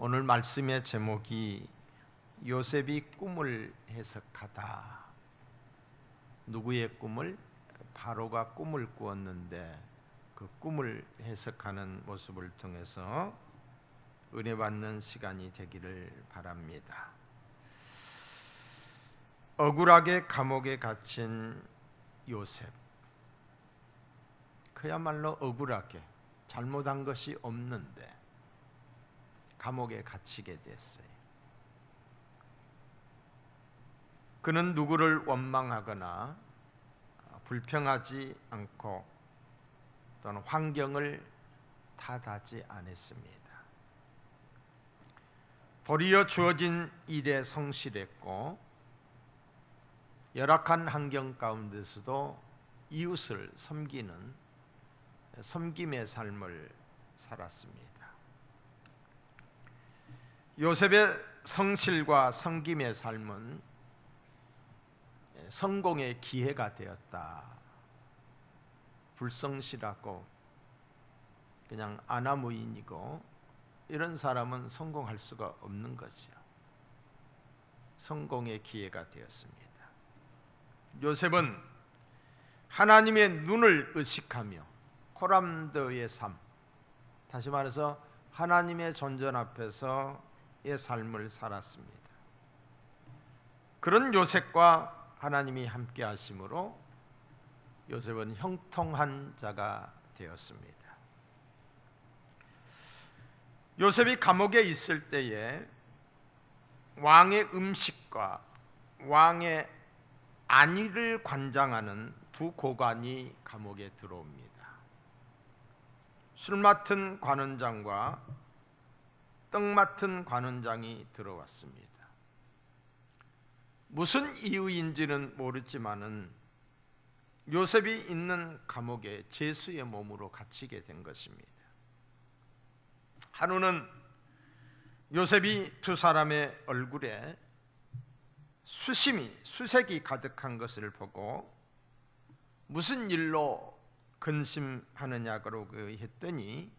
오늘 말씀의 제목이 요셉이 꿈을 해석하다. 누구의 꿈을? 바로가 꿈을 꾸었는데 그 꿈을 해석하는 모습을 통해서 은혜 받는 시간이 되기를 바랍니다. 억울하게 감옥에 갇힌 요셉, 그야말로 억울하게 잘못한 것이 없는데 감옥에 갇히게 됐어요. 그는 누구를 원망하거나 불평하지 않고 또는 환경을 탓하지 않았습니다. 도리어 주어진 일에 성실했고 열악한 환경 가운데서도 이웃을 섬기는 섬김의 삶을 살았습니다. 요셉의 성실과 섬김의 삶은 성공의 기회가 되었다. 불성실하고 그냥 아나무인이고 이런 사람은 성공할 수가 없는 거죠. 성공의 기회가 되었습니다. 요셉은 하나님의 눈을 의식하며 코람드의 삶, 다시 말해서 하나님의 존전 앞에서의 삶을 살았습니다. 그런 요셉과 하나님이 함께 하심으로 요셉은 형통한 자가 되었습니다. 요셉이 감옥에 있을 때에 왕의 음식과 왕의 안위를 관장하는 두 고관이 감옥에 들어옵니다. 술 맡은 관원장과 떡 맡은 관원장이 들어왔습니다. 무슨 이유인지는 모르지만은 요셉이 있는 감옥에 죄수의 몸으로 갇히게 된 것입니다. 한우는 요셉이 두 사람의 얼굴에 수색이 가득한 것을 보고 무슨 일로 근심하느냐고 했더니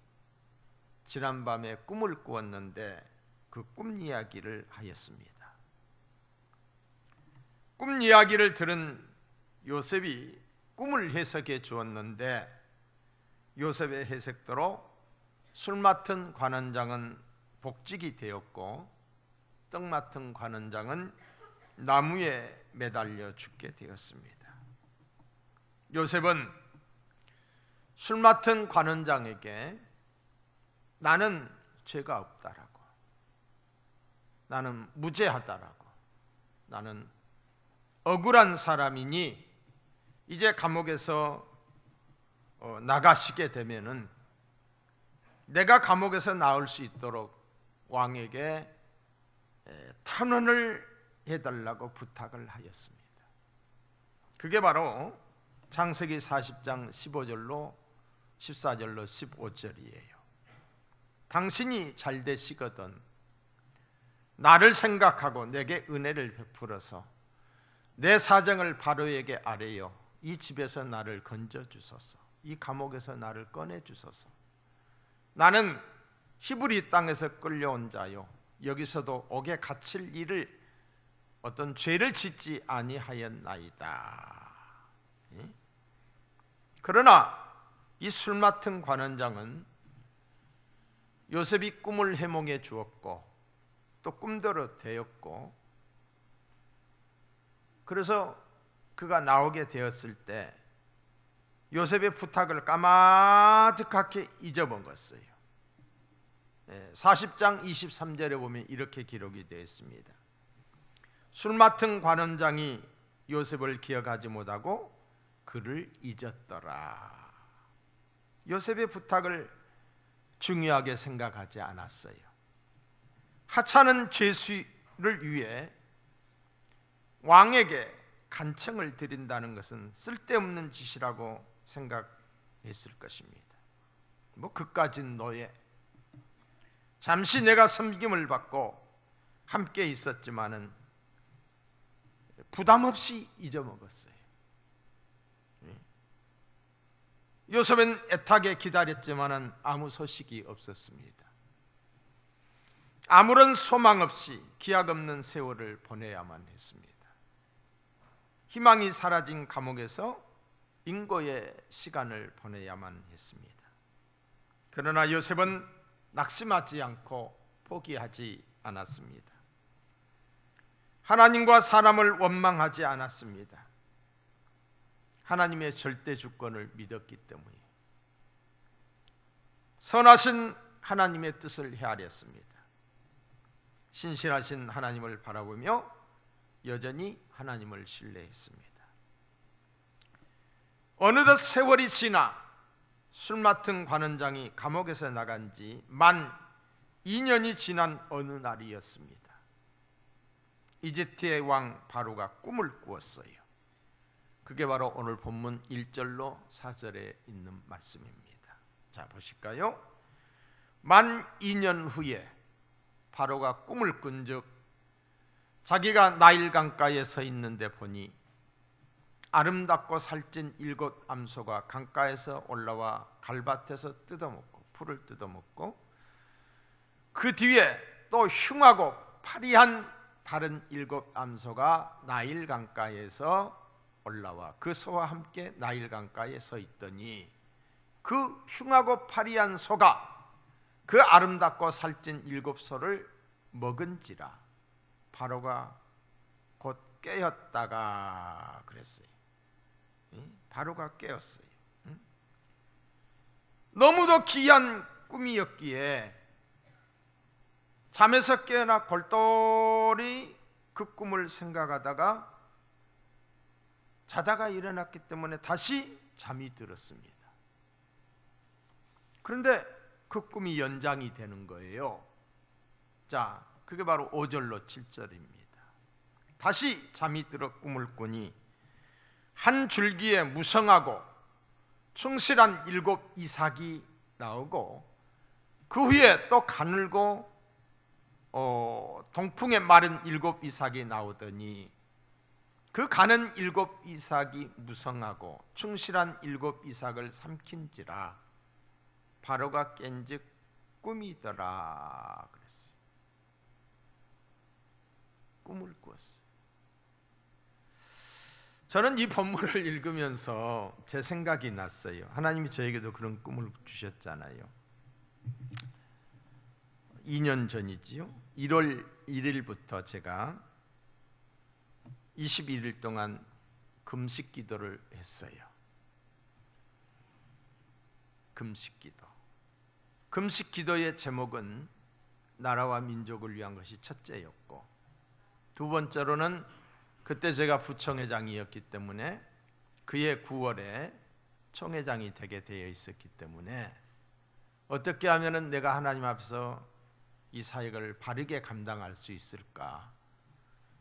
지난밤에 꿈을 꾸었는데 그 꿈 이야기를 하였습니다. 꿈 이야기를 들은 요셉이 꿈을 해석해 주었는데 요셉의 해석대로 술 맡은 관원장은 복직이 되었고 떡 맡은 관원장은 나무에 매달려 죽게 되었습니다. 요셉은 술 맡은 관원장에게 나는 죄가 없다라고, 나는 무죄하다라고, 나는 억울한 사람이니 이제 감옥에서 나가시게 되면은 내가 감옥에서 나올 수 있도록 왕에게 탄원을 해달라고 부탁을 하였습니다. 그게 바로 창세기 40장 15절로 14절로 15절이에요. 당신이 잘 되시거든 나를 생각하고 내게 은혜를 베풀어서 내 사정을 바로에게 아뢰어 이 집에서 나를 건져 주소서, 이 감옥에서 나를 꺼내 주소서. 나는 히브리 땅에서 끌려온 자요 여기서도 옥에 갇힐 일을 어떤 죄를 짓지 아니하였나이다. 그러나 이 술 맡은 관원장은 요셉이 꿈을 해몽해 주었고 또 꿈대로 되었고 그래서 그가 나오게 되었을 때 요셉의 부탁을 까마득하게 잊어먹었어요. 40장 23절에 보면 이렇게 기록이 되어 있습니다. 술 맡은 관원장이 요셉을 기억하지 못하고 그를 잊었더라. 요셉의 부탁을 중요하게 생각하지 않았어요. 하찮은 죄수를 위해 왕에게 간청을 드린다는 것은 쓸데없는 짓이라고 생각했을 것입니다. 뭐 그까진 노예, 잠시 내가 섬김을 받고 함께 있었지만은 부담 없이 잊어먹었어요. 요셉은 애타게 기다렸지만은 아무 소식이 없었습니다. 아무런 소망 없이 기약 없는 세월을 보내야만 했습니다. 희망이 사라진 감옥에서 인고의 시간을 보내야만 했습니다. 그러나 요셉은 낙심하지 않고 포기하지 않았습니다. 하나님과 사람을 원망하지 않았습니다. 하나님의 절대 주권을 믿었기 때문에 선하신 하나님의 뜻을 헤아렸습니다. 신실하신 하나님을 바라보며 여전히 하나님을 신뢰했습니다. 어느덧 세월이 지나 술 맡은 관원장이 감옥에서 나간 지 만 2년이 지난 어느 날이었습니다. 이집트의 왕 바로가 꿈을 꾸었어요. 그게 바로 오늘 본문 1절로 4절에 있는 말씀입니다. 자, 보실까요? 만 2년 후에 바로가 꿈을 꾼즉 자기가 나일 강가에 서 있는데 보니 아름답고 살찐 7 암소가 강가에서 올라와 갈밭에서 뜯어먹고 풀을 뜯어먹고 그 뒤에 또 흉하고 파리한 다른 7 암소가 나일 강가에서 올라와 그 소와 함께 나일 강가에 서 있더니 그 흉하고 파리한 소가 그 아름답고 살찐 7 소를 먹은지라 바로가 곧 깨었다가 그랬어요. 바로가 깨었어요. 너무도 귀한 꿈이었기에 잠에서 깨어나 골똘히 그 꿈을 생각하다가 자다가 일어났기 때문에 다시 잠이 들었습니다. 그런데 그 꿈이 연장이 되는 거예요. 자, 그게 바로 5절로 7절입니다. 다시 잠이 들어 꿈을 꾸니 한 줄기에 무성하고 충실한 7 이삭이 나오고 그 후에 또 가늘고 동풍에 마른 7 이삭이 나오더니 그 가는 7 이삭이 무성하고 충실한 7 이삭을 삼킨지라 바로가 깬즉 꿈이더라 그랬어요. 꿈을 꾸었어요. 저는 이 본문을 읽으면서 제 생각이 났어요. 하나님이 저에게도 그런 꿈을 주셨잖아요. 2년 전이지요. 1월 1일부터 제가 21일 동안 금식 기도를 했어요. 금식 기도. 금식 기도의 제목은 나라와 민족을 위한 것이 첫째였고, 두 번째로는 그때 제가 부총회장이었기 때문에 그해 9월에 총회장이 되게 되어 있었기 때문에 어떻게 하면 내가 하나님 앞에서 이 사역을 바르게 감당할 수 있을까,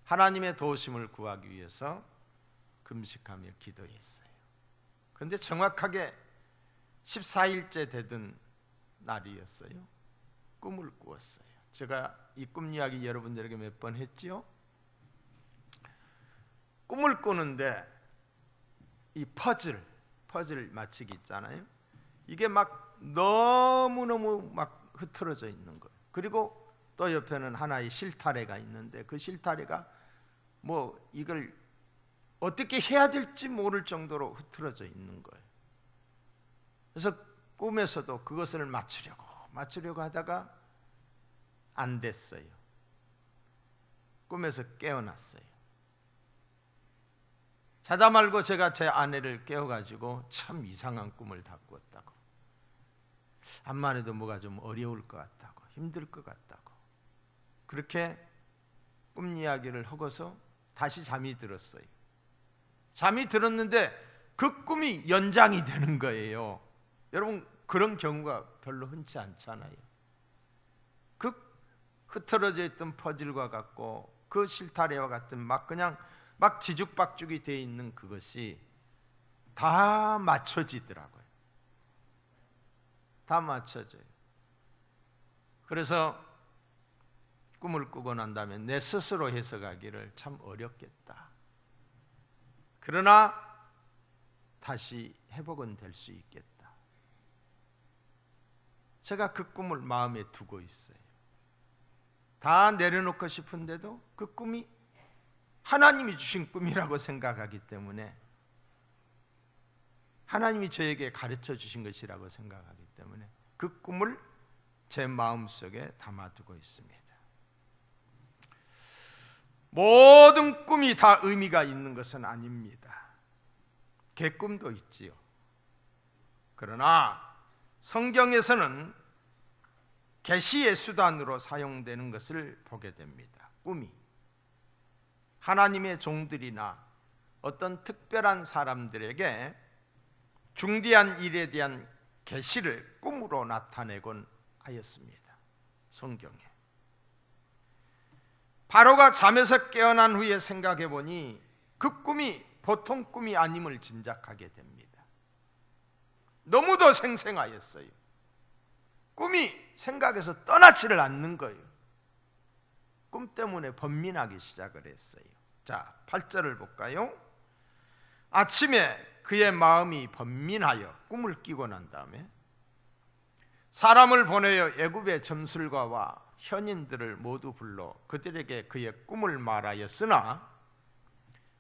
하나님의 도우심을 구하기 위해서 금식하며 기도했어요. 그런데 정확하게 14일째 되던 날이었어요. 꿈을 꾸었어요. 제가 이 꿈 이야기 여러분들에게 몇 번 했지요? 꿈을 꾸는데 이 퍼즐 맞추기 있잖아요. 이게 막 너무너무 막 흐트러져 있는 거예요. 그리고 또 옆에는 하나의 실타래가 있는데 그 실타래가 뭐 이걸 어떻게 해야 될지 모를 정도로 흐트러져 있는 거예요. 그래서 꿈에서도 그것을 맞추려고 하다가 안 됐어요. 꿈에서 깨어났어요. 자다 말고 제가 제 아내를 깨워가지고 참 이상한 꿈을 다 꾸었다고. 암만 해도 뭐가 좀 어려울 것 같다고, 힘들 것 같다고, 그렇게 꿈 이야기를 하고서 다시 잠이 들었어요. 잠이 들었는데 그 꿈이 연장이 되는 거예요. 여러분, 그런 경우가 별로 흔치 않잖아요. 그 흐트러져 있던 퍼즐과 같고 그 실타래와 같은 막 지죽박죽이 되어 있는 그것이 다 맞춰지더라고요. 다 맞춰져요. 그래서 꿈을 꾸고 난 다음에 내 스스로 해석하기를 참 어렵겠다. 그러나 다시 회복은 될 수 있겠다. 제가 그 꿈을 마음에 두고 있어요. 다 내려놓고 싶은데도 그 꿈이 하나님이 주신 꿈이라고 생각하기 때문에, 하나님이 저에게 가르쳐 주신 것이라고 생각하기 때문에 그 꿈을 제 마음속에 담아두고 있습니다. 모든 꿈이 다 의미가 있는 것은 아닙니다. 개꿈도 있지요. 그러나 성경에서는 계시의 수단으로 사용되는 것을 보게 됩니다. 꿈이 하나님의 종들이나 어떤 특별한 사람들에게 중대한 일에 대한 계시를 꿈으로 나타내곤 하였습니다. 성경에. 바로가 잠에서 깨어난 후에 생각해 보니 그 꿈이 보통 꿈이 아님을 짐작하게 됩니다. 너무도 생생하였어요. 꿈이 생각에서 떠나지를 않는 거예요. 꿈 때문에 번민하기 시작을 했어요. 자, 8절을 볼까요? 아침에 그의 마음이 번민하여 꿈을 끼고 난 다음에 사람을 보내어 애굽의 점술가와 현인들을 모두 불러 그들에게 그의 꿈을 말하였으나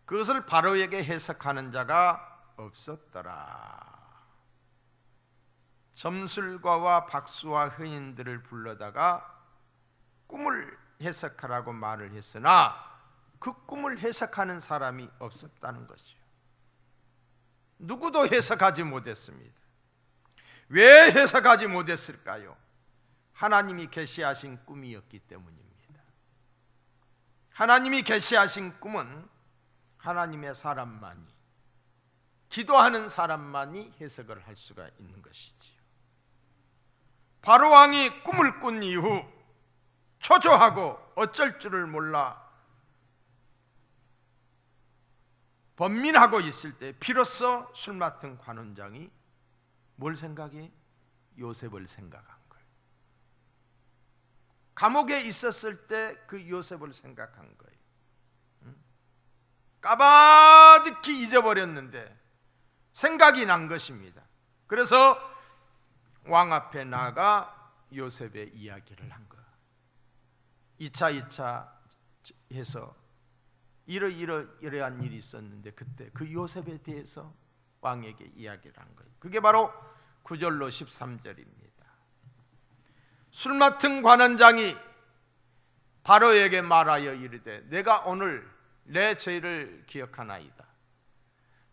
그것을 바로에게 해석하는 자가 없었더라. 점술가와 박수와 현인들을 불러다가 꿈을 해석하라고 말을 했으나 그 꿈을 해석하는 사람이 없었다는 것이죠. 누구도 해석하지 못했습니다. 왜 해석하지 못했을까요? 하나님이 계시하신 꿈이었기 때문입니다. 하나님이 계시하신 꿈은 하나님의 사람만이, 기도하는 사람만이 해석을 할 수가 있는 것이지요. 바로 왕이 꿈을 꾼 이후 초조하고 어쩔 줄을 몰라 번민하고 있을 때 비로소 술 맡은 관원장이 뭘 생각해? 요셉을 생각한 거예요. 감옥에 있었을 때 그 요셉을 생각한 거예요. 까마득히 잊어버렸는데 생각이 난 것입니다. 그래서 왕 앞에 나가 요셉의 이야기를 한 거예요. 2차 해서 이러한 일이 있었는데 그때 그 요셉에 대해서 왕에게 이야기를 한 거예요. 그게 바로 9절로 13절입니다. 술 맡은 관원장이 바로에게 말하여 이르되 내가 오늘 내 죄를 기억하나이다.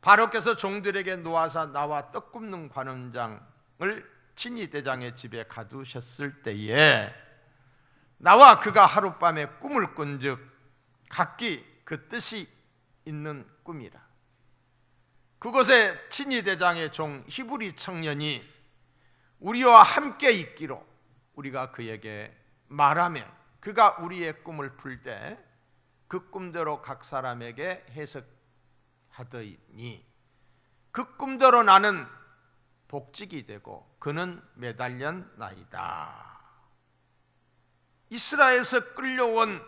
바로께서 종들에게 놓아서 나와 떡 굽는 관원장을 친위 대장의 집에 가두셨을 때에 나와 그가 하룻밤에 꿈을 꾼즉 각기 그 뜻이 있는 꿈이라. 그곳에 친위 대장의 종 히브리 청년이 우리와 함께 있기로 우리가 그에게 말하며 그가 우리의 꿈을 풀 때 그 꿈대로 각 사람에게 해석하더니 그 꿈대로 나는 복직이 되고 그는 매달렸나이다. 이스라엘에서 끌려온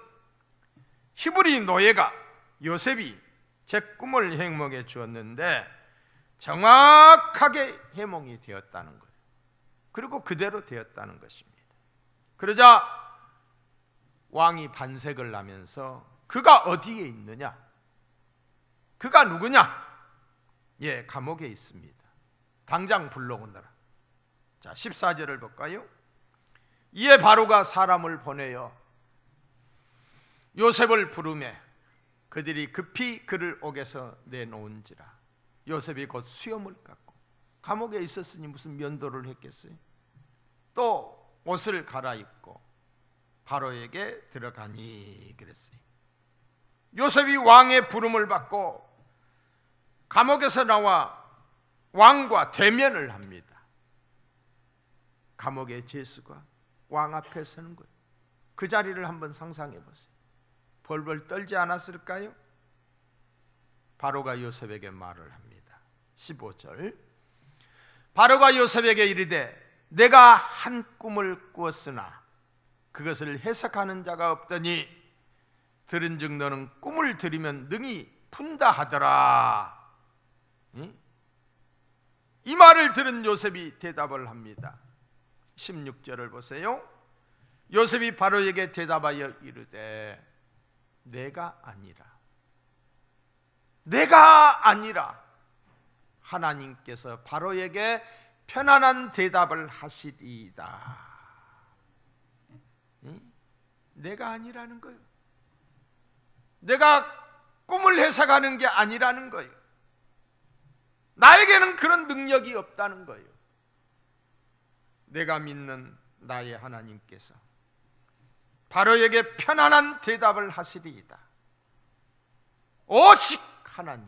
히브리 노예가 요셉이 제 꿈을 해몽해 주었는데 정확하게 해몽이 되었다는 거예요. 그리고 그대로 되었다는 것입니다. 그러자 왕이 반색을 하면서 그가 어디에 있느냐? 그가 누구냐? 예, 감옥에 있습니다. 당장 불러오너라. 자, 14절을 볼까요? 이에 바로가 사람을 보내어 요셉을 부르매 그들이 급히 그를 옥에서 내놓은지라. 요셉이 곧 수염을 깎고 감옥에 있었으니 무슨 면도를 했겠어요? 또 옷을 갈아입고 바로에게 들어가니 그랬어요. 요셉이 왕의 부름을 받고 감옥에서 나와 왕과 대면을 합니다. 감옥의 죄수가 왕 앞에 서는 거예요. 그 자리를 한번 상상해 보세요. 벌벌 떨지 않았을까요? 바로가 요셉에게 말을 합니다. 15절. 바로가 요셉에게 이르되 내가 한 꿈을 꾸었으나 그것을 해석하는 자가 없더니 들은즉 너는 꿈을 들으면 능히 푼다 하더라. 이 말을 들은 요셉이 대답을 합니다. 16절을 보세요. 요셉이 바로에게 대답하여 이르되 내가 아니라 하나님께서 바로에게 편안한 대답을 하시리이다. 내가 아니라는 거예요. 내가 꿈을 해석하는 게 아니라는 거예요. 나에게는 그런 능력이 없다는 거예요. 내가 믿는 나의 하나님께서 바로에게 편안한 대답을 하시리이다. 오직 하나님,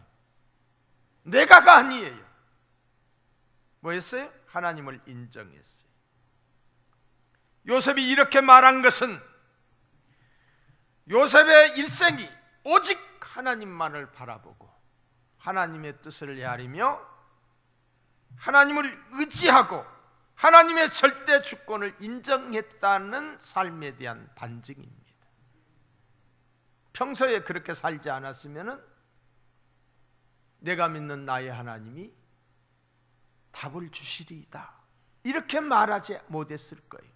내가가 아니에요. 뭐 했어요? 하나님을 인정했어요. 요셉이 이렇게 말한 것은 요셉의 일생이 오직 하나님만을 바라보고 하나님의 뜻을 헤아리며 하나님을 의지하고 하나님의 절대 주권을 인정했다는 삶에 대한 반증입니다. 평소에 그렇게 살지 않았으면 내가 믿는 나의 하나님이 답을 주시리이다 이렇게 말하지 못했을 거예요.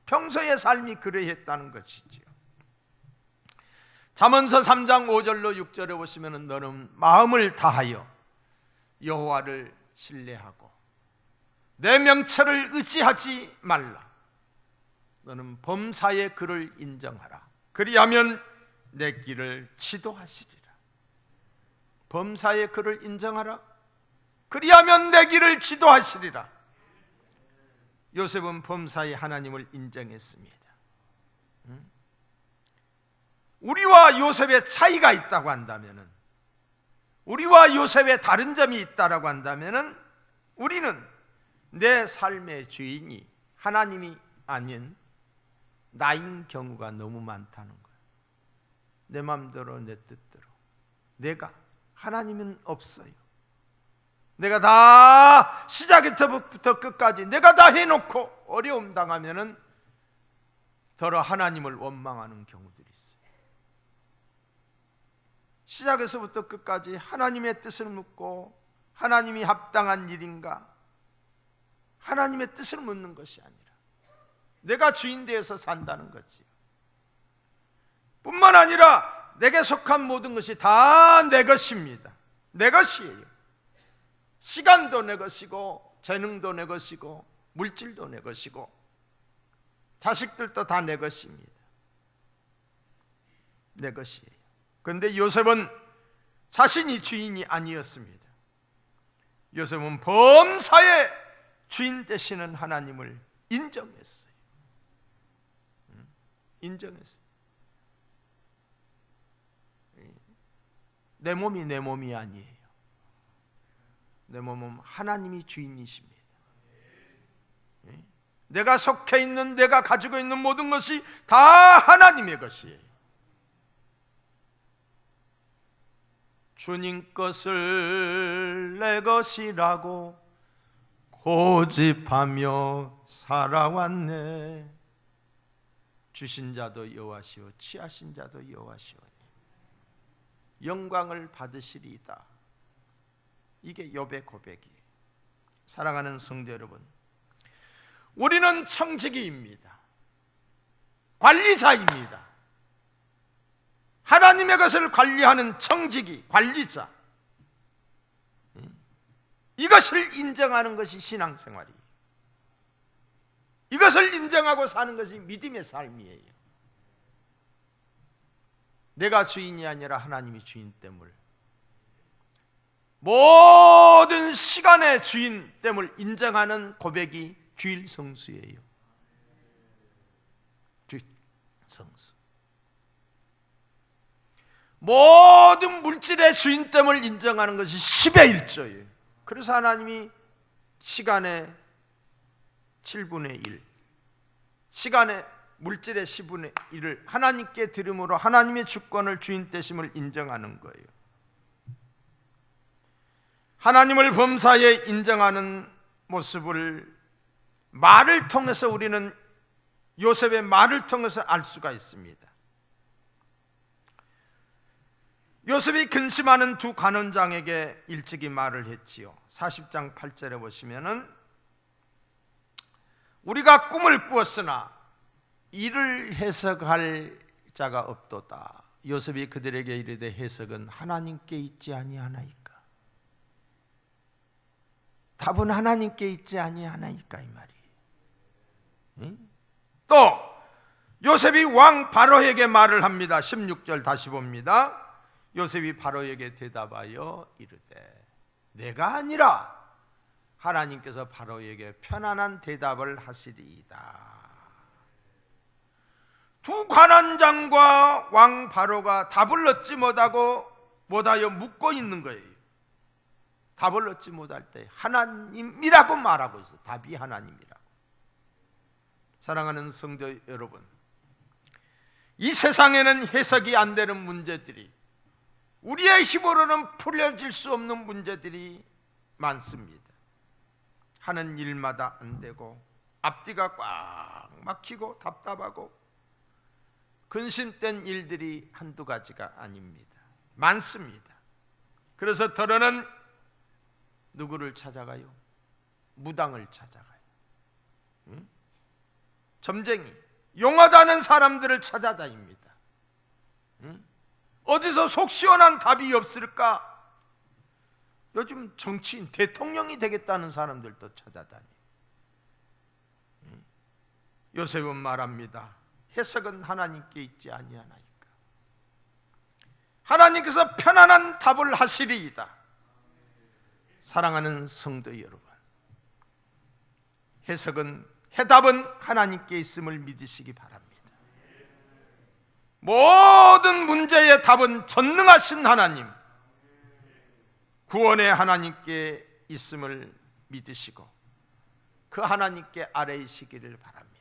평소의 삶이 그러했다는 것이지요. 잠언서 3장 5절로 6절에 보시면 너는 마음을 다하여 여호와를 신뢰하고 내 명철을 의지하지 말라. 너는 범사의 그를 인정하라. 그리하면 내 길을 지도하시리라. 범사의 그를 인정하라. 그리하면 내 길을 지도하시리라. 요셉은 범사의 하나님을 인정했습니다. 우리와 요셉의 차이가 있다고 한다면, 우리와 요셉의 다른 점이 있다고 한다면, 우리는 내 삶의 주인이 하나님이 아닌 나인 경우가 너무 많다는 거예요. 내 마음대로 내 뜻대로. 내가, 하나님은 없어요. 내가 다 시작부터 끝까지 내가 다 해놓고 어려움 당하면은 더러 하나님을 원망하는 경우들이 있어요. 시작에서부터 끝까지 하나님의 뜻을 묻고 하나님이 합당한 일인가? 하나님의 뜻을 묻는 것이 아니라 내가 주인 되어서 산다는 거지요. 뿐만 아니라 내게 속한 모든 것이 다 내 것입니다. 내 것이에요. 시간도 내 것이고 재능도 내 것이고 물질도 내 것이고 자식들도 다 내 것입니다. 내 것이에요. 그런데 요셉은 자신이 주인이 아니었습니다. 요셉은 범사의 주인 되시는 하나님을 인정했어요. 인정했어요. 내 몸이 내 몸이 아니에요. 내 몸은 하나님이 주인이십니다. 내가 속해 있는, 내가 가지고 있는 모든 것이 다 하나님의 것이에요. 주님 것을 내 것이라고 고집하며 살아왔네. 주신 자도 여호와시오 취하신 자도 여호와시오니 영광을 받으시리이다. 이게 욥의 고백이에요. 사랑하는 성도 여러분, 우리는 청지기입니다. 관리자입니다. 하나님의 것을 관리하는 청지기, 관리자. 이것을 인정하는 것이 신앙생활이에요. 이것을 인정하고 사는 것이 믿음의 삶이에요. 내가 주인이 아니라 하나님이 주인 됨을, 모든 시간의 주인 됨을 인정하는 고백이 주일 성수예요. 주일 성수. 모든 물질의 주인 됨을 인정하는 것이 10의 1조예요. 그래서 하나님이 시간의 7분의 1, 시간의 물질의 10분의 1을 하나님께 드림으로 하나님의 주권을 주인 되심을 인정하는 거예요. 하나님을 범사에 인정하는 모습을 말을 통해서 우리는 요셉의 말을 통해서 알 수가 있습니다. 요셉이 근심하는 두 간원장에게 일찍이 말을 했지요. 40장 8절에 보시면은 우리가 꿈을 꾸었으나 이를 해석할 자가 없도다. 요셉이 그들에게 이르되 해석은 하나님께 있지 아니하나이까. 답은 하나님께 있지 아니하나이까 이 말이. 응? 또 요셉이 왕 바로에게 말을 합니다. 16절 다시 봅니다. 요셉이 바로에게 대답하여 이르되 내가 아니라 하나님께서 바로에게 편안한 대답을 하시리이다. 두 관원장과 왕 바로가 답을 얻지 못하여 묻고 있는 거예요. 답을 얻지 못할 때 하나님이라고 말하고 있어요. 답이 하나님이라고. 사랑하는 성도 여러분, 이 세상에는 해석이 안 되는 문제들이, 우리의 힘으로는 풀려질 수 없는 문제들이 많습니다. 하는 일마다 안 되고 앞뒤가 꽉 막히고 답답하고 근심된 일들이 한두 가지가 아닙니다. 많습니다. 그래서 더러는 누구를 찾아가요? 무당을 찾아가요. 응? 점쟁이, 용하다는 사람들을 찾아다닙니다. 응? 어디서 속 시원한 답이 없을까? 요즘 정치인, 대통령이 되겠다는 사람들도 찾아다니. 응? 요셉은 말합니다. 해석은 하나님께 있지 아니하나이까. 하나님께서 편안한 답을 하시리이다. 사랑하는 성도 여러분, 해답은 하나님께 있음을 믿으시기 바랍니다. 모든 문제의 답은 전능하신 하나님, 구원의 하나님께 있음을 믿으시고 그 하나님께 아뢰이시기를 바랍니다.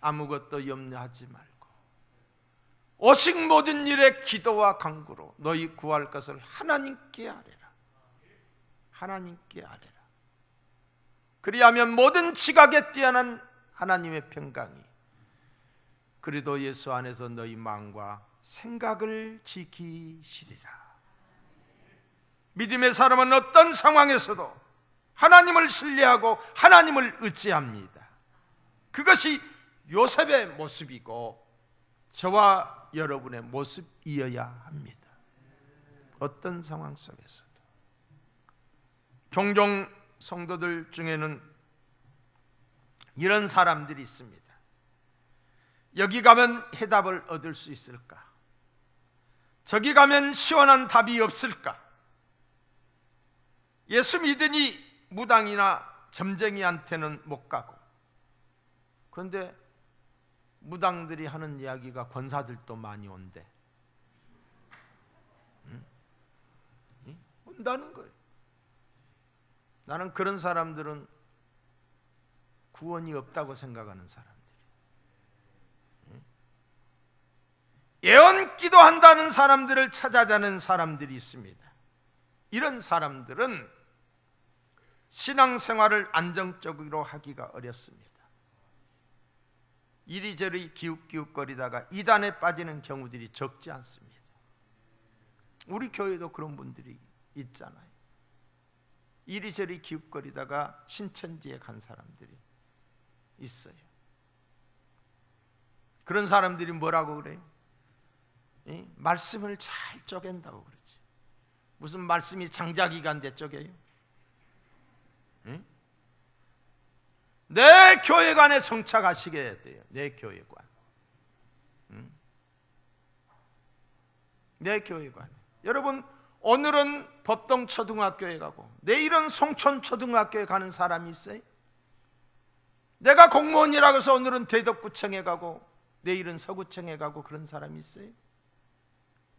아무것도 염려하지 말고 오직 모든 일에 기도와 간구로 너희 구할 것을 하나님께 아뢰라. 하나님께 아뢰라. 그리하면 모든 지각에 뛰어난 하나님의 평강이 그리스도 예수 안에서 너희 마음과 생각을 지키시리라. 믿음의 사람은 어떤 상황에서도 하나님을 신뢰하고 하나님을 의지합니다. 그것이 요셉의 모습이고 저와 여러분의 모습이어야 합니다. 어떤 상황 속에서도. 종종 성도들 중에는 이런 사람들이 있습니다. 여기 가면 해답을 얻을 수 있을까? 저기 가면 시원한 답이 없을까? 예수 믿으니 무당이나 점쟁이한테는 못 가고, 그런데 무당들이 하는 이야기가 권사들도 많이 온대. 온다는 거예요. 나는 그런 사람들은 구원이 없다고 생각하는 사람들이. 예언 기도한다는 사람들을 찾아다니는 사람들이 있습니다. 이런 사람들은 신앙생활을 안정적으로 하기가 어렵습니다. 이리저리 기웃기웃거리다가 이단에 빠지는 경우들이 적지 않습니다. 우리 교회도 그런 분들이 있잖아요. 이리저리 기웃거리다가 신천지에 간 사람들이 있어요. 그런 사람들이 뭐라고 그래요? 말씀을 잘 쪼갠다고 그러지. 무슨 말씀이 장자기간대 쪼개요? 내 교회관에 정착하시게 돼요. 내 교회관. 내 교회관에. 여러분, 오늘은 법동초등학교에 가고 내일은 송촌초등학교에 가는 사람이 있어요? 내가 공무원이라고 해서 오늘은 대덕구청에 가고 내일은 서구청에 가고 그런 사람이 있어요?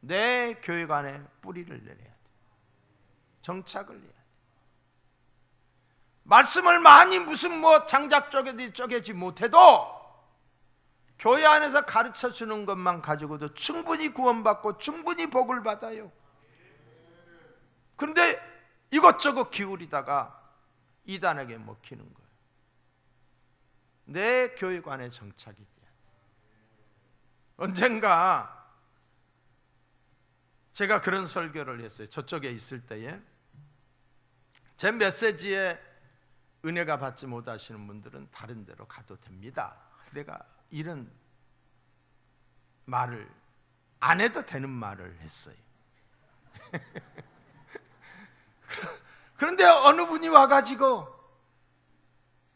내 교회관에 뿌리를 내려야 돼. 정착을 해야 돼. 말씀을 많이 무슨 장작 쪼개지 못해도 교회 안에서 가르쳐 주는 것만 가지고도 충분히 구원받고 충분히 복을 받아요. 그런데 이것저것 기울이다가 이단에게 먹히는 거예요. 내 교회관에 정착이 돼야 돼. 언젠가 제가 그런 설교를 했어요. 저쪽에 있을 때에 제 메시지에 은혜가 받지 못하시는 분들은 다른 데로 가도 됩니다. 내가 이런 말을 안 해도 되는 말을 했어요. 그런데 어느 분이 와가지고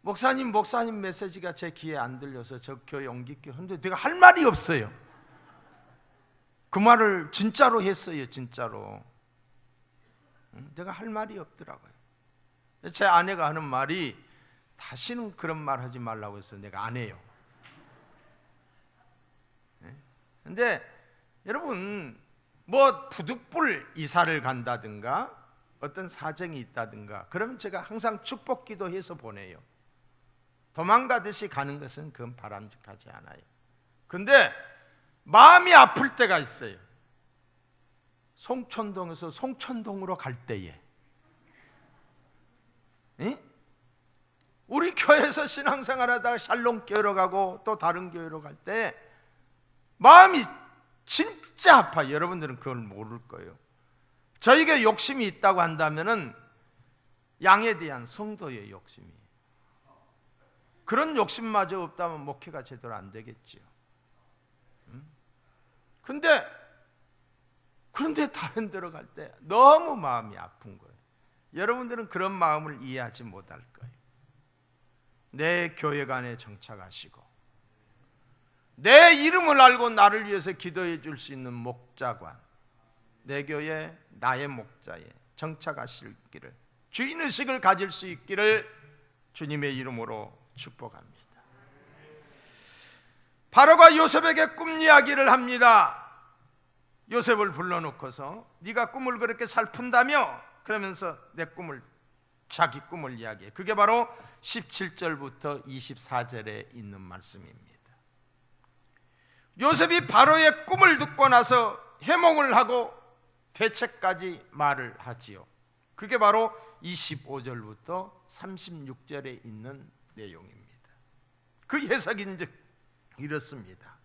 목사님 메시지가 제 귀에 안 들려서 저 교회 옮길게요. 근데 내가 할 말이 없어요. 그 말을 진짜로 했어요. 진짜로. 내가 할 말이 없더라고요. 제 아내가 하는 말이 다시는 그런 말 하지 말라고 해서 내가 안 해요. 근데 여러분, 뭐 부득불 이사를 간다든가 어떤 사정이 있다든가 그러면 제가 항상 축복 기도해서 보내요. 도망가듯이 가는 것은 그건 바람직하지 않아요. 근데 마음이 아플 때가 있어요. 송천동에서 송천동으로 갈 때에, 우리 교회에서 신앙생활하다가 샬롬 교회로 가고 또 다른 교회로 갈 때 마음이 진짜 아파요. 여러분들은 그걸 모를 거예요. 저에게 욕심이 있다고 한다면은 양에 대한 성도의 욕심이에요. 그런 욕심마저 없다면 목회가 제대로 안 되겠지요. 그런데 다른 데로 갈 때 너무 마음이 아픈 거예요. 여러분들은 그런 마음을 이해하지 못할 거예요. 내 교회관에 정착하시고 내 이름을 알고 나를 위해서 기도해 줄 수 있는 목자관, 내 교회 나의 목자에 정착하실 길을, 주인의식을 가질 수 있기를 주님의 이름으로 축복합니다. 바로가 요셉에게 꿈 이야기를 합니다. 요셉을 불러놓고서 네가 꿈을 그렇게 잘 푼다며? 그러면서 자기 꿈을 이야기해. 그게 바로 17절부터 24절에 있는 말씀입니다. 요셉이 바로의 꿈을 듣고 나서 해몽을 하고 대책까지 말을 하지요. 그게 바로 25절부터 36절에 있는 내용입니다. 그 해석인 즉 이렇습니다.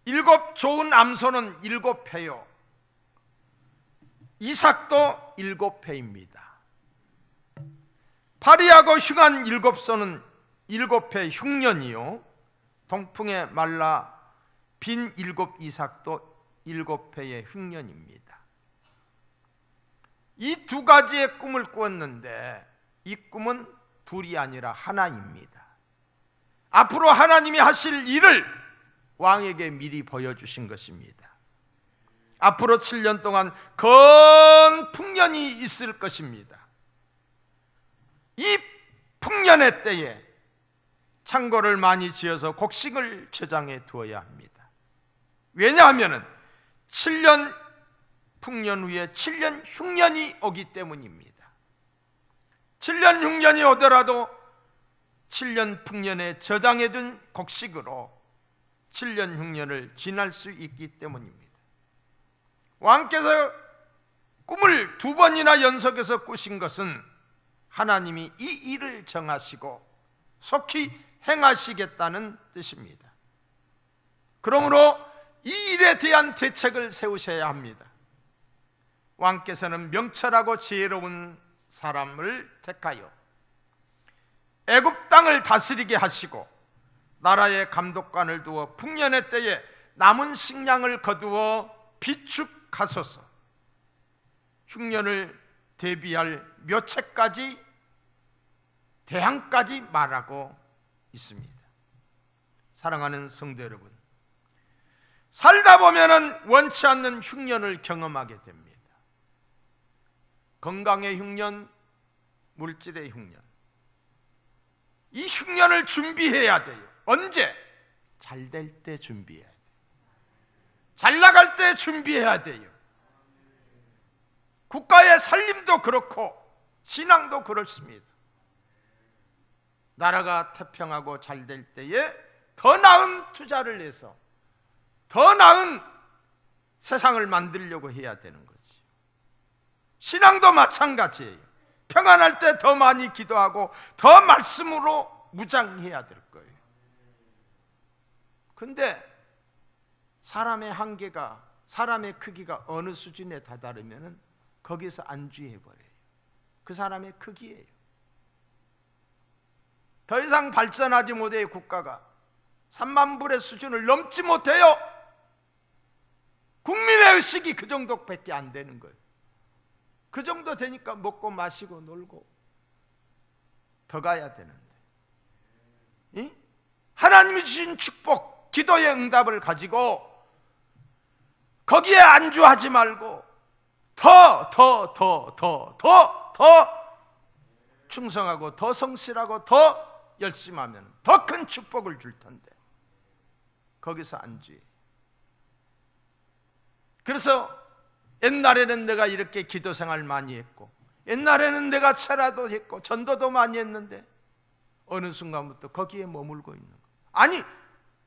7 좋은 암소는 7회요, 이삭도 7회입니다. 파리하고 흉한 7소는 7회 흉년이요, 동풍에 말라 빈 7 이삭도 7회의 흉년입니다. 이 두 가지의 꿈을 꾸었는데 이 꿈은 둘이 아니라 하나입니다. 앞으로 하나님이 하실 일을 왕에게 미리 보여주신 것입니다. 앞으로 7년 동안 건 풍년이 있을 것입니다. 이 풍년의 때에 창고를 많이 지어서 곡식을 저장해 두어야 합니다. 왜냐하면 7년 풍년 후에 7년 흉년이 오기 때문입니다. 7년 흉년이 오더라도 7년 풍년에 저장해 둔 곡식으로 7년 흉년을 지날 수 있기 때문입니다. 왕께서 꿈을 2번이나 연속해서 꾸신 것은 하나님이 이 일을 정하시고 속히 행하시겠다는 뜻입니다. 그러므로 이 일에 대한 대책을 세우셔야 합니다. 왕께서는 명철하고 지혜로운 사람을 택하여 애굽 땅을 다스리게 하시고 나라의 감독관을 두어 풍년의 때에 남은 식량을 거두어 비축하소서. 흉년을 대비할 묘책까지 대항까지 말하고 있습니다. 사랑하는 성도 여러분, 살다 보면은 원치 않는 흉년을 경험하게 됩니다. 건강의 흉년, 물질의 흉년. 이 흉년을 준비해야 돼요. 언제? 잘 될 때 준비해야 돼요. 잘 나갈 때 준비해야 돼요. 국가의 살림도 그렇고 신앙도 그렇습니다. 나라가 태평하고 잘 될 때에 더 나은 투자를 해서 더 나은 세상을 만들려고 해야 되는 거지. 신앙도 마찬가지예요. 평안할 때 더 많이 기도하고 더 말씀으로 무장해야 될 거예요. 근데 사람의 한계가, 사람의 크기가 어느 수준에 다다르면 거기서 안주해버려요. 그 사람의 크기예요. 더 이상 발전하지 못해 국가가 3만 불의 수준을 넘지 못해요. 국민의 의식이 그 정도밖에 안 되는 거예요. 그 정도 되니까 먹고 마시고 놀고 더 가야 되는데, 하나님이 주신 축복, 기도의 응답을 가지고 거기에 안주하지 말고 더 충성하고 더 성실하고 더 열심히 하면 더 큰 축복을 줄 텐데 거기서 안주해. 그래서 옛날에는 내가 이렇게 기도 생활 많이 했고, 옛날에는 내가 철야도 했고 전도도 많이 했는데 어느 순간부터 거기에 머물고 있는 거예요. 아니,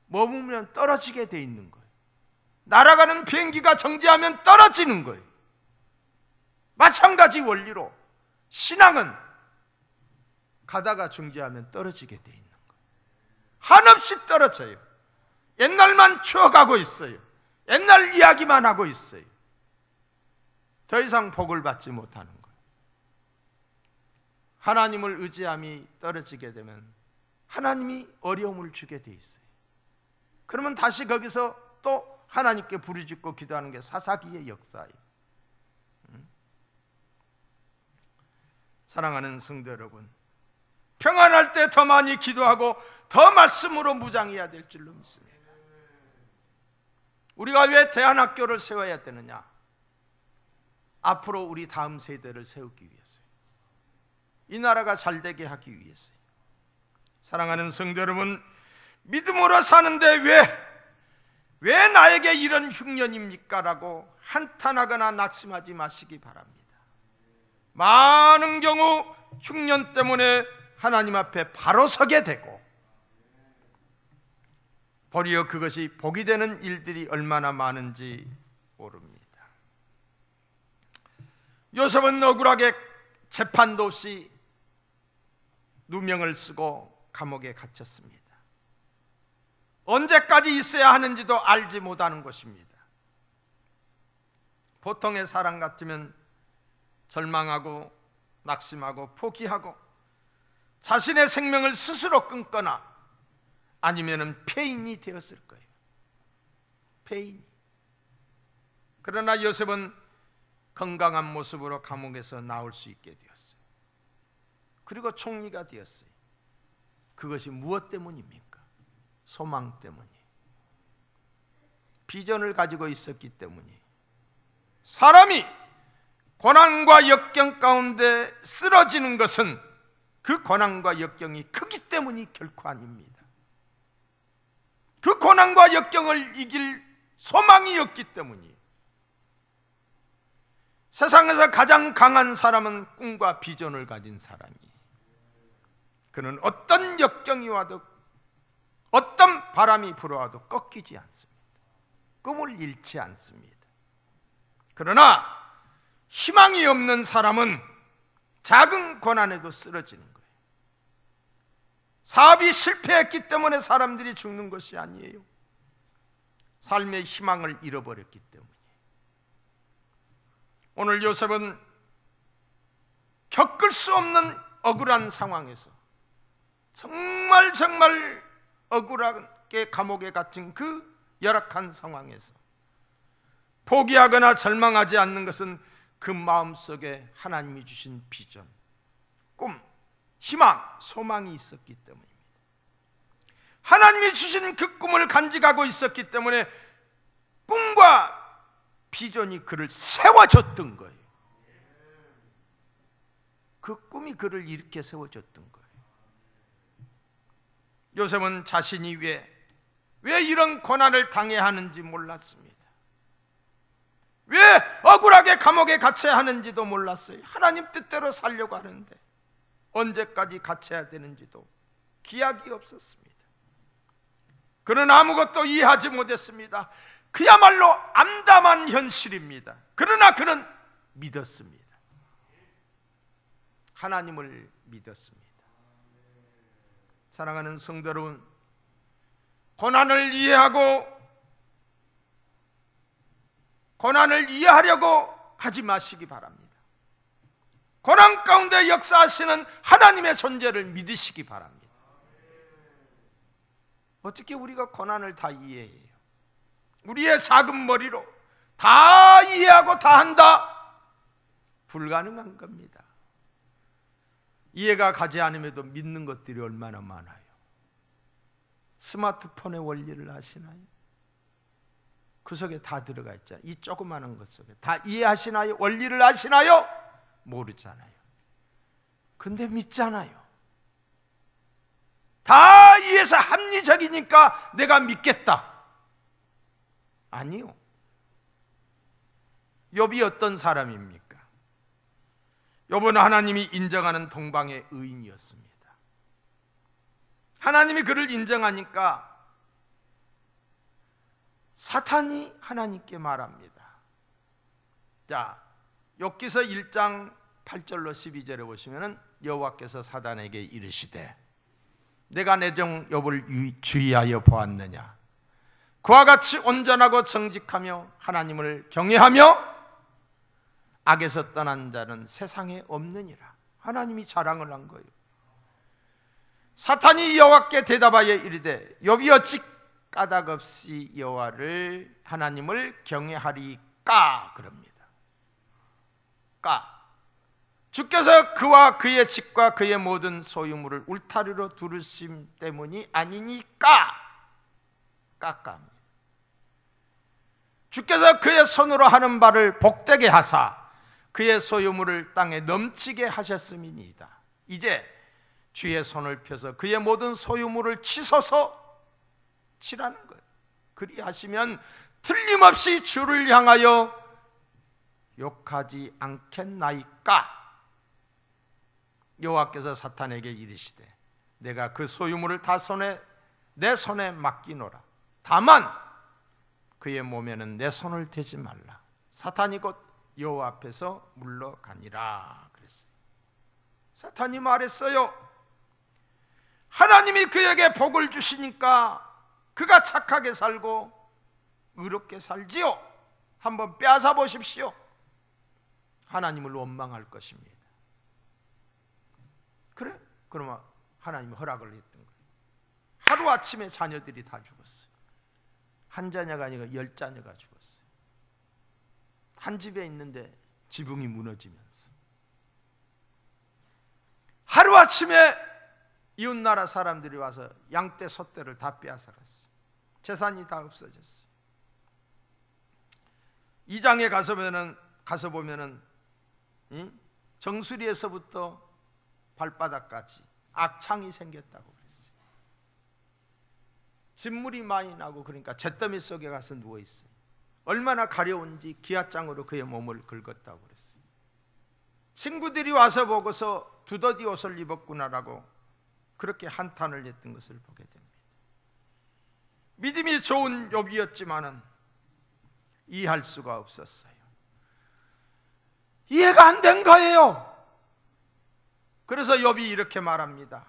머무면 떨어지게 돼 있는 거예요. 날아가는 비행기가 정지하면 떨어지는 거예요. 마찬가지 원리로 신앙은 가다가 정지하면 떨어지게 돼 있는 거예요. 한없이 떨어져요. 옛날만 추억하고 있어요. 옛날 이야기만 하고 있어요. 더 이상 복을 받지 못하는 거예요. 하나님을 의지함이 떨어지게 되면 하나님이 어려움을 주게 돼 있어요. 그러면 다시 거기서 또 하나님께 부르짖고 기도하는 게 사사기의 역사예요. 사랑하는 성도 여러분, 평안할 때 더 많이 기도하고 더 말씀으로 무장해야 될 줄로 믿습니다. 우리가 왜 대안학교를 세워야 되느냐? 앞으로 우리 다음 세대를 세우기 위해서요. 이 나라가 잘 되게 하기 위해서요. 사랑하는 성도 여러분, 믿음으로 사는데 왜 나에게 이런 흉년입니까? 라고 한탄하거나 낙심하지 마시기 바랍니다. 많은 경우 흉년 때문에 하나님 앞에 바로 서게 되고 도리어 그것이 복이 되는 일들이 얼마나 많은지 모릅니다. 요셉은 억울하게 재판도 없이 누명을 쓰고 감옥에 갇혔습니다. 언제까지 있어야 하는지도 알지 못하는 것입니다. 보통의 사람 같으면 절망하고 낙심하고 포기하고 자신의 생명을 스스로 끊거나 아니면은 폐인이 되었을 거예요. 폐인. 그러나 요셉은 건강한 모습으로 감옥에서 나올 수 있게 되었어요. 그리고 총리가 되었어요. 그것이 무엇 때문입니까? 소망 때문이에요. 비전을 가지고 있었기 때문이에요. 사람이 고난과 역경 가운데 쓰러지는 것은 그 고난과 역경이 크기 때문이 결코 아닙니다. 그 고난과 역경을 이길 소망이 없기 때문이에요. 세상에서 가장 강한 사람은 꿈과 비전을 가진 사람이에요. 그는 어떤 역경이 와도 어떤 바람이 불어와도 꺾이지 않습니다. 꿈을 잃지 않습니다. 그러나 희망이 없는 사람은 작은 고난에도 쓰러지는 거예요. 사업이 실패했기 때문에 사람들이 죽는 것이 아니에요. 삶의 희망을 잃어버렸기 때문이에요. 오늘 요셉은 겪을 수 없는 억울한 상황에서 정말 억울하게 감옥에 갇힌 그 열악한 상황에서 포기하거나 절망하지 않는 것은 그 마음속에 하나님이 주신 비전, 꿈, 희망, 소망이 있었기 때문입니다. 하나님이 주신 그 꿈을 간직하고 있었기 때문에 꿈과 비전이 그를 세워줬던 거예요. 그 꿈이 그를 이렇게 세워줬던 거예요. 요셉은 자신이 왜 이런 고난을 당해야 하는지 몰랐습니다. 왜 억울하게 감옥에 갇혀야 하는지도 몰랐어요. 하나님 뜻대로 살려고 하는데 언제까지 갇혀야 되는지도 기약이 없었습니다. 그는 아무것도 이해하지 못했습니다. 그야말로 암담한 현실입니다. 그러나 그는 믿었습니다. 하나님을 믿었습니다. 사랑하는 성도 여러분, 고난을 이해하려고 하지 마시기 바랍니다. 고난 가운데 역사하시는 하나님의 존재를 믿으시기 바랍니다. 어떻게 우리가 고난을 다 이해해요? 우리의 작은 머리로 다 이해하고 다 한다? 불가능한 겁니다. 이해가 가지 않음에도 믿는 것들이 얼마나 많아요. 스마트폰의 원리를 아시나요? 그 속에 다 들어가 있잖아요. 이 조그마한 것 속에 다 이해하시나요? 원리를 아시나요? 모르잖아요. 근데 믿잖아요. 다 이해해서 합리적이니까 내가 믿겠다. 아니요. 욥이 어떤 사람입니까? 욥은 하나님이 인정하는 동방의 의인이었습니다. 하나님이 그를 인정하니까 사탄이 하나님께 말합니다. 자, 욥기서 1장 8절로 12절에 보시면은 여호와께서 사탄에게 이르시되 내가 내 종 욥을 주의하여 보았느냐? 그와 같이 온전하고 정직하며 하나님을 경외하며 악에서 떠난 자는 세상에 없느니라. 하나님이 자랑을 한 거예요. 사탄이 여호와께 대답하여 이르되 욥이 어찌 까닭없이 여호와를 하나님을 경외하리까? 그럽니다. 주께서 그와 그의 집과 그의 모든 소유물을 울타리로 두르심 때문이 아니니까? 깎아합니다. 주께서 그의 손으로 하는 바를 복되게 하사 그의 소유물을 땅에 넘치게 하셨음이니이다. 이제 주의 손을 펴서 그의 모든 소유물을 치소서 치라는 거예요. 그리하시면 틀림없이 주를 향하여 욕하지 않겠나이까? 여호와께서 사탄에게 이르시되 내가 그 소유물을 다 내 손에 맡기노라. 다만 그의 몸에는 내 손을 대지 말라. 사탄이 곧 여호와 앞에서 물러가니라 그랬어요. 사탄이 말했어요. 하나님이 그에게 복을 주시니까 그가 착하게 살고 의롭게 살지요. 한번 빼앗아 보십시오. 하나님을 원망할 것입니다. 그래? 그러면 하나님이 허락을 했던 거예요. 하루아침에 자녀들이 다 죽었어요. 한 자녀가 아니라 10자녀가 죽었어요. 한 집에 있는데 지붕이 무너지면서 하루아침에 이웃나라 사람들이 와서 양떼 소떼를 다 빼앗아갔어요. 재산이 다 없어졌어요. 2장에 가서 보면은 정수리에서부터 발바닥까지 악창이 생겼다고 그랬어요. 진물이 많이 나고 그러니까 잿더미 속에 가서 누워 있어요. 얼마나 가려운지 기아장으로 그의 몸을 긁었다고 그랬어요. 친구들이 와서 보고서 두더지 옷을 입었구나라고 그렇게 한탄을 했던 것을 보게 됩니다. 믿음이 좋은 욥이었지만은 이해할 수가 없었어요. 이해가 안 된 거예요. 그래서 욥이 이렇게 말합니다.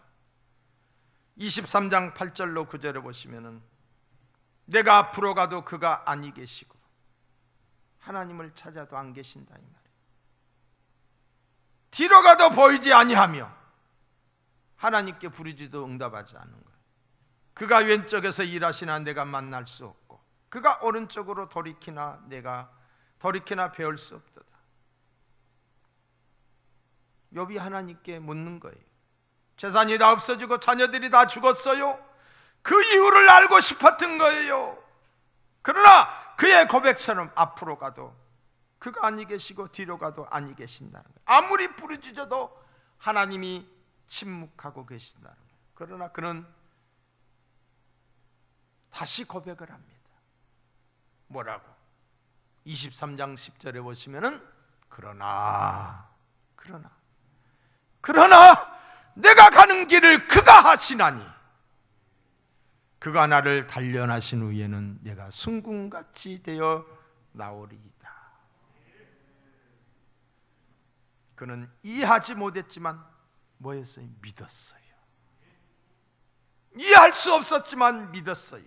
23장 8절로 9절에 보시면은 내가 앞으로 가도 그가 아니 계시고 하나님을 찾아도 안 계신다 이 말이에요. 뒤로 가도 보이지 아니하며 하나님께 부르지도 응답하지 않는 거예요. 그가 왼쪽에서 일하시나 내가 만날 수 없고 그가 오른쪽으로 돌이키나 배울 수 없도다. 욥이 하나님께 묻는 거예요. 재산이 다 없어지고 자녀들이 다 죽었어요. 그 이유를 알고 싶었던 거예요. 그러나 그의 고백처럼 앞으로 가도 그가 아니 계시고 뒤로 가도 아니 계신다는 거예요. 아무리 부르짖어도 하나님이 침묵하고 계신다는 거예요. 그러나 그는 다시 고백을 합니다. 뭐라고? 23장 10절에 보시면은 그러나 내가 가는 길을 그가 하시나니 그가 나를 단련하신 후에는 내가 순금같이 되어 나오리이다. 그는 이해하지 못했지만 뭐였어요? 믿었어요. 이해할 수 없었지만 믿었어요.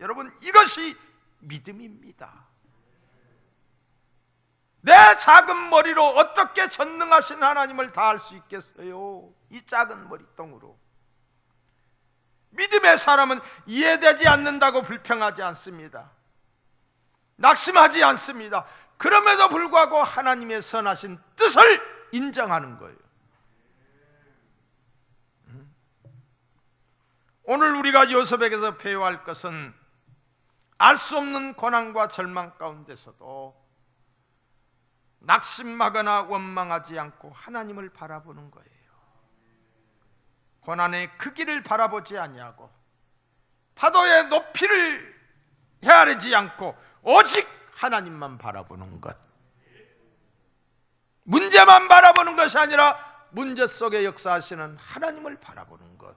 여러분, 이것이 믿음입니다. 내 작은 머리로 어떻게 전능하신 하나님을 다 알 수 있겠어요? 이 작은 머리통으로. 믿음의 사람은 이해되지 않는다고 불평하지 않습니다. 낙심하지 않습니다. 그럼에도 불구하고 하나님의 선하신 뜻을 인정하는 거예요. 오늘 우리가 요셉에게서 배워야 할 것은 알 수 없는 고난과 절망 가운데서도 낙심하거나 원망하지 않고 하나님을 바라보는 거예요. 고난의 크기를 바라보지 아니하고 파도의 높이를 헤아리지 않고 오직 하나님만 바라보는 것. 문제만 바라보는 것이 아니라 문제 속에 역사하시는 하나님을 바라보는 것.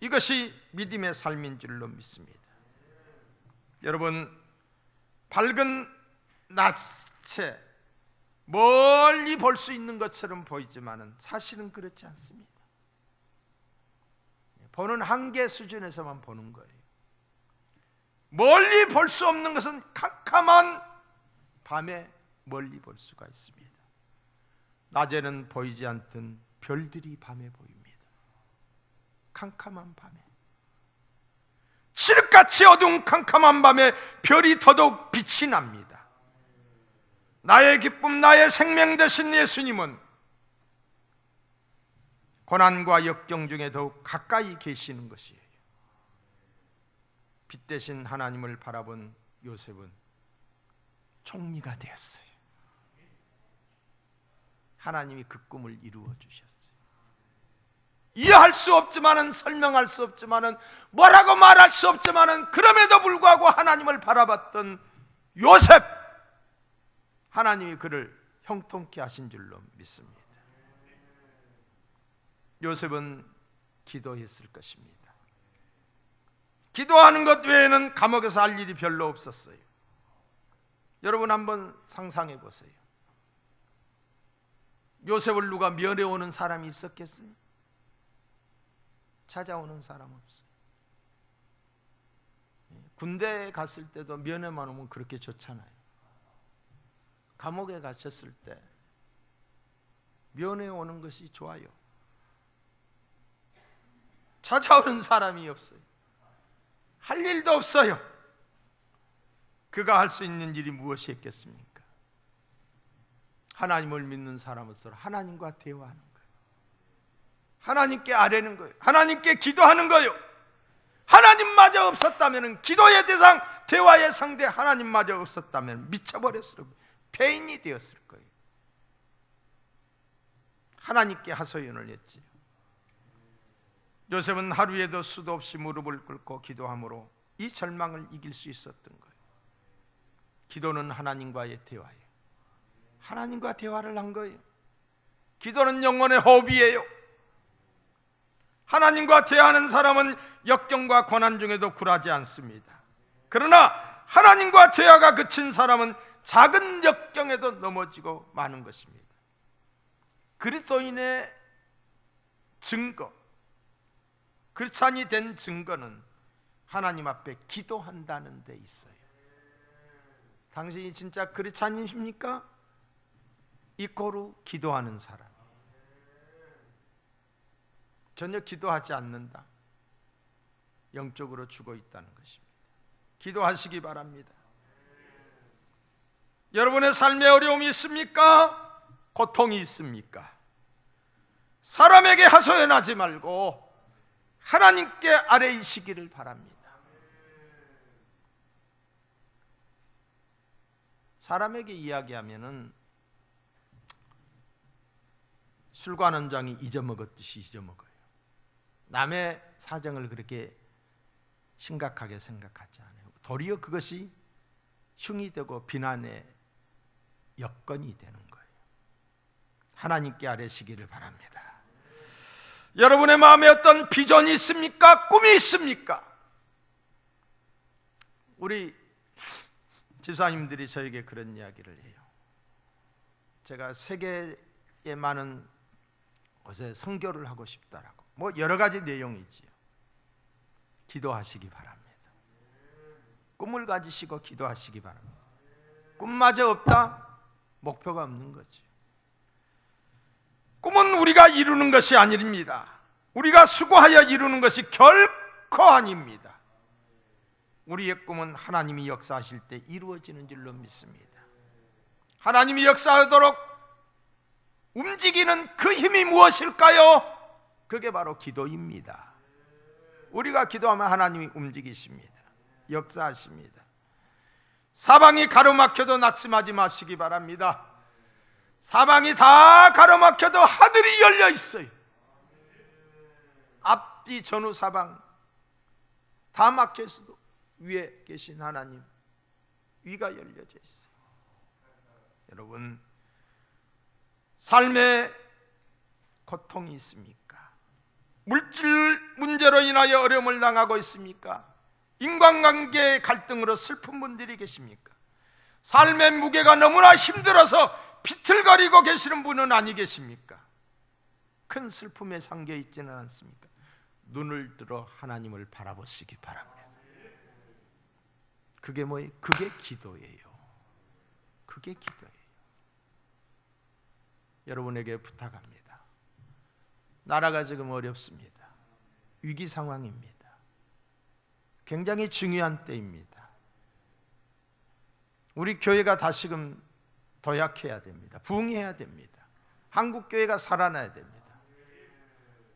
이것이 믿음의 삶인 줄로 믿습니다. 여러분, 밝은 낯에 멀리 볼 수 있는 것처럼 보이지만은 사실은 그렇지 않습니다. 보는 한계 수준에서만 보는 거예요. 멀리 볼 수 없는 것은 캄캄한 밤에 멀리 볼 수가 있습니다. 낮에는 보이지 않던 별들이 밤에 보입니다. 캄캄한 밤에, 칠흑같이 어두운 캄캄한 밤에 별이 더더욱 빛이 납니다. 나의 기쁨, 나의 생명 되신 예수님은 고난과 역경 중에 더욱 가까이 계시는 것이에요. 빛 대신 하나님을 바라본 요셉은 총리가 되었어요. 하나님이 그 꿈을 이루어 주셨어요. 이해할 수 없지만은, 설명할 수 없지만은, 뭐라고 말할 수 없지만은, 그럼에도 불구하고 하나님을 바라봤던 요셉, 하나님이 그를 형통케 하신 줄로 믿습니다. 요셉은 기도했을 것입니다. 기도하는 것 외에는 감옥에서 할 일이 별로 없었어요. 여러분 한번 상상해 보세요. 요셉을 누가 면회오는 사람이 있었겠어요? 찾아오는 사람 없어요. 군대에 갔을 때도 면회만 오면 그렇게 좋잖아요. 감옥에 갇혔을 때 면회 오는 것이 좋아요. 찾아오는 사람이 없어요. 할 일도 없어요. 그가 할 수 있는 일이 무엇이 있겠습니까? 하나님을 믿는 사람으로서 하나님과 대화하는 거예요. 하나님께 아뢰는 거예요. 하나님께 기도하는 거예요. 하나님마저 없었다면, 기도의 대상, 대화의 상대 하나님마저 없었다면 미쳐버렸을 거예요. 폐인이 되었을 거예요. 하나님께 하소연을 했지요. 요셉은 하루에도 수도 없이 무릎을 꿇고 기도함으로 이 절망을 이길 수 있었던 거예요. 기도는 하나님과의 대화예요. 하나님과 대화를 한 거예요. 기도는 영혼의 호흡이에요. 하나님과 대화하는 사람은 역경과 고난 중에도 굴하지 않습니다. 그러나 하나님과 대화가 그친 사람은 작은 역경에도 넘어지고 마는 것입니다. 그리스도인의 증거, 크리스찬이 된 증거는 하나님 앞에 기도한다는 데 있어요. 당신이 진짜 크리스찬이십니까? 이꼬르 기도하는 사람. 전혀 기도하지 않는다. 영적으로 죽어 있다는 것입니다. 기도하시기 바랍니다. 여러분의 삶에 어려움이 있습니까? 고통이 있습니까? 사람에게 하소연하지 말고 하나님께 아뢰이시기를 바랍니다. 사람에게 이야기하면은 술관원장이 잊어먹었듯이 잊어먹어요. 남의 사정을 그렇게 심각하게 생각하지 않아요. 도리어 그것이 흉이 되고 비난의 여건이 되는 거예요. 하나님께 아뢰시기를 바랍니다. 여러분의 마음에 어떤 비전이 있습니까? 꿈이 있습니까? 우리 집사님들이 저에게 그런 이야기를 해요. 제가 세계의 많은 곳에 선교를 하고 싶다라고, 뭐 여러 가지 내용이지요. 기도하시기 바랍니다. 꿈을 가지시고 기도하시기 바랍니다. 꿈마저 없다? 목표가 없는 거죠. 꿈은 우리가 이루는 것이 아닙니다. 우리가 수고하여 이루는 것이 결코 아닙니다. 우리의 꿈은 하나님이 역사하실 때 이루어지는 줄로 믿습니다. 하나님이 역사하도록 움직이는 그 힘이 무엇일까요? 그게 바로 기도입니다. 우리가 기도하면 하나님이 움직이십니다. 역사하십니다. 사방이 가로막혀도 낙심하지 마시기 바랍니다. 사방이 다 가로막혀도 하늘이 열려 있어요. 앞뒤 전후 사방 다 막혀 있어도 위에 계신 하나님, 위가 열려져 있어요. 여러분, 삶에 고통이 있습니까? 물질 문제로 인하여 어려움을 당하고 있습니까? 인간관계의 갈등으로 슬픈 분들이 계십니까? 삶의 무게가 너무나 힘들어서 비틀거리고 계시는 분은 아니 계십니까? 큰 슬픔에 잠겨 있지는 않습니까? 눈을 들어 하나님을 바라보시기 바랍니다. 그게 뭐예요? 그게 기도예요. 그게 기도예요. 여러분에게 부탁합니다. 나라가 지금 어렵습니다. 위기 상황입니다. 굉장히 중요한 때입니다. 우리 교회가 다시금 도약해야 됩니다. 부흥해야 됩니다. 한국 교회가 살아나야 됩니다.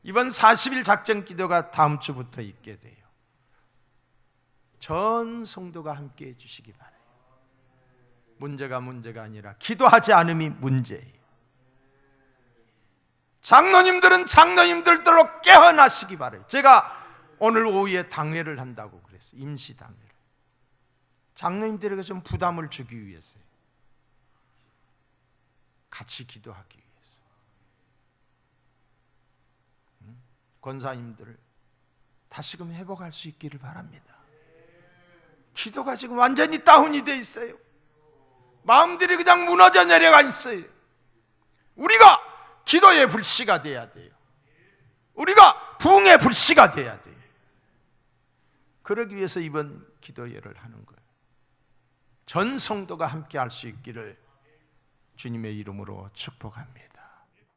이번 40일 작전 기도가 다음 주부터 있게 돼요. 전 성도가 함께 해주시기 바라요. 문제가 아니라 기도하지 않음이 문제예요. 장로님들은 장로님들대로 깨어나시기 바라요. 제가 오늘 오후에 당회를 한다고 그랬어요. 임시 당회를. 장로님들에게 좀 부담을 주기 위해서요. 같이 기도하기 위해서. 권사님들을 다시금 회복할 수 있기를 바랍니다. 기도가 지금 완전히 다운이 돼 있어요. 마음들이 그냥 무너져 내려가 있어요. 우리가 기도의 불씨가 돼야 돼요. 우리가 부흥의 불씨가 돼야 돼요. 그러기 위해서 이번 기도회를 하는 거예요. 전 성도가 함께 할 수 있기를 주님의 이름으로 축복합니다.